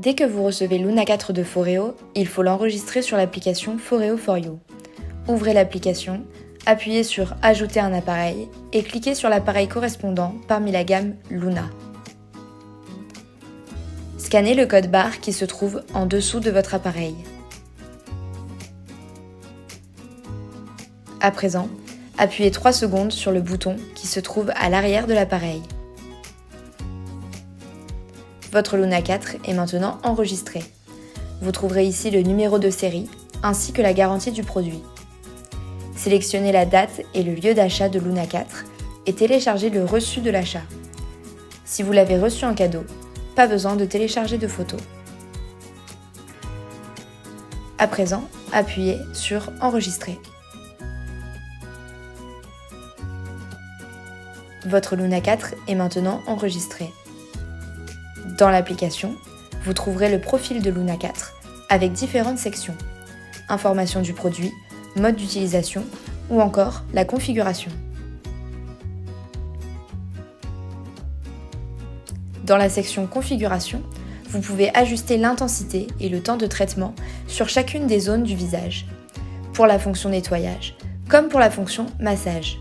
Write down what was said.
Dès que vous recevez Luna 4 de Foreo, il faut l'enregistrer sur l'application Foreo for You. Ouvrez l'application, appuyez sur « Ajouter un appareil » et cliquez sur l'appareil correspondant parmi la gamme Luna. Scannez le code barre qui se trouve en dessous de votre appareil. À présent, appuyez 3 secondes sur le bouton qui se trouve à l'arrière de l'appareil. Votre Luna 4 est maintenant enregistré. Vous trouverez ici le numéro de série ainsi que la garantie du produit. Sélectionnez la date et le lieu d'achat de Luna 4 et téléchargez le reçu de l'achat. Si vous l'avez reçu en cadeau, pas besoin de télécharger de photos. À présent, appuyez sur Enregistrer. Votre Luna 4 est maintenant enregistré. Dans l'application, vous trouverez le profil de Luna 4 avec différentes sections. Information du produit, mode d'utilisation ou encore la configuration. Dans la section Configuration, vous pouvez ajuster l'intensité et le temps de traitement sur chacune des zones du visage, pour la fonction nettoyage, comme pour la fonction massage.